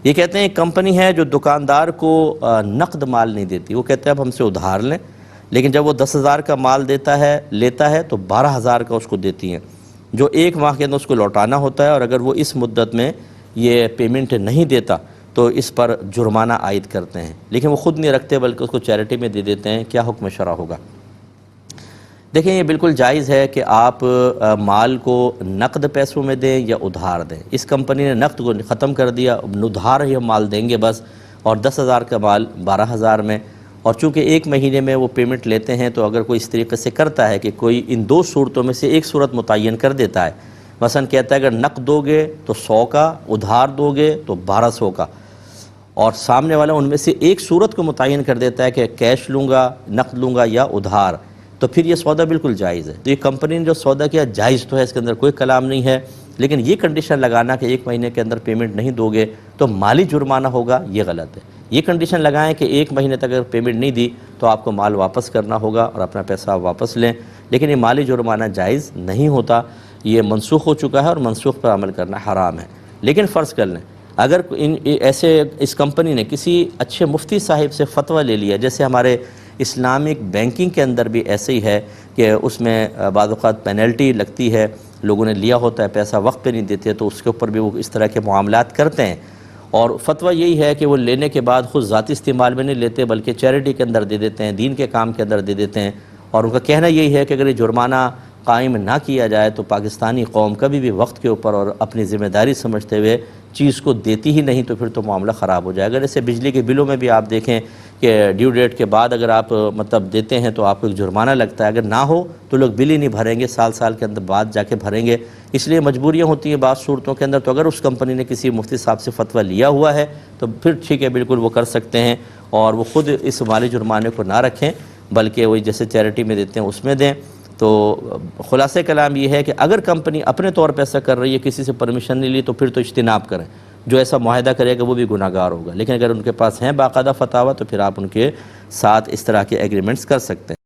یہ کہتے ہیں ایک کمپنی ہے جو دکاندار کو نقد مال نہیں دیتی، وہ کہتے ہیں اب ہم سے ادھار لیں، لیکن جب وہ 10,000 کا مال لیتا ہے تو 12,000 کا اس کو دیتی ہیں، جو ایک ماہ کے اندر اس کو لوٹانا ہوتا ہے، اور اگر وہ اس مدت میں یہ پیمنٹ نہیں دیتا تو اس پر جرمانہ عائد کرتے ہیں، لیکن وہ خود نہیں رکھتے بلکہ اس کو چیریٹی میں دے دیتے ہیں۔ کیا حکم شرع ہوگا؟ دیکھیں یہ بالکل جائز ہے کہ آپ مال کو نقد پیسوں میں دیں یا ادھار دیں۔ اس کمپنی نے نقد کو ختم کر دیا، ادھار ہی ہم مال دیں گے بس، اور 10,000 کا مال 12,000 میں، اور چونکہ ایک مہینے میں وہ پیمنٹ لیتے ہیں، تو اگر کوئی اس طریقے سے کرتا ہے کہ کوئی ان دو صورتوں میں سے ایک صورت متعین کر دیتا ہے، مثلا کہتا ہے اگر نقد دو گے تو 100 کا، ادھار دو گے تو 1200 کا، اور سامنے والا ان میں سے ایک صورت کو متعین کر دیتا ہے کہ کیش لوں گا، نقد لوں گا یا ادھار، تو پھر یہ سودا بالکل جائز ہے۔ تو یہ کمپنی نے جو سودا کیا جائز تو ہے، اس کے اندر کوئی کلام نہیں ہے، لیکن یہ کنڈیشن لگانا کہ ایک مہینے کے اندر پیمنٹ نہیں دو گے تو مالی جرمانہ ہوگا، یہ غلط ہے۔ یہ کنڈیشن لگائیں کہ ایک مہینے تک اگر پیمنٹ نہیں دی تو آپ کو مال واپس کرنا ہوگا اور اپنا پیسہ آپ واپس لیں، لیکن یہ مالی جرمانہ جائز نہیں ہوتا، یہ منسوخ ہو چکا ہے اور منسوخ پر عمل کرنا حرام ہے۔ لیکن فرض کر لیں اگر اس کمپنی نے کسی اچھے مفتی صاحب سے فتویٰ لے لیا، جیسے ہمارے اسلامک بینکنگ کے اندر بھی ایسے ہی ہے کہ اس میں بعض اوقات پینلٹی لگتی ہے، لوگوں نے لیا ہوتا ہے پیسہ وقت پہ نہیں دیتے، تو اس کے اوپر بھی وہ اس طرح کے معاملات کرتے ہیں، اور فتویٰ یہی ہے کہ وہ لینے کے بعد خود ذاتی استعمال میں نہیں لیتے بلکہ چیریٹی کے اندر دے دیتے ہیں، دین کے کام کے اندر دے دیتے ہیں، اور ان کا کہنا یہی ہے کہ اگر یہ جرمانہ قائم نہ کیا جائے تو پاکستانی قوم کبھی بھی وقت کے اوپر اور اپنی ذمہ داری سمجھتے ہوئے چیز کو دیتی ہی نہیں، تو پھر تو معاملہ خراب ہو جائے گا۔ جیسے بجلی کے بلوں میں بھی آپ دیکھیں کہ ڈیو ڈیٹ کے بعد اگر آپ دیتے ہیں تو آپ کو ایک جرمانہ لگتا ہے، اگر نہ ہو تو لوگ بل ہی نہیں بھریں گے، سال کے اندر بعد جا کے بھریں گے، اس لیے مجبوریاں ہوتی ہیں بعض صورتوں کے اندر۔ تو اگر اس کمپنی نے کسی مفتی صاحب سے فتویٰ لیا ہوا ہے تو پھر ٹھیک ہے، بالکل وہ کر سکتے ہیں، اور وہ خود اس مالی جرمانے کو نہ رکھیں بلکہ وہی جیسے چیریٹی میں دیتے ہیں اس میں دیں۔ تو خلاصہ کلام یہ ہے کہ اگر کمپنی اپنے طور پہ ایسا کر رہی ہے، کسی سے پرمیشن نہیں لی، تو پھر تو اجتناب کریں، جو ایسا معاہدہ کرے گا وہ بھی گناہ گار ہوگا، لیکن اگر ان کے پاس ہیں باقاعدہ فتاویٰ تو پھر آپ ان کے ساتھ اس طرح کے ایگریمنٹس کر سکتے ہیں۔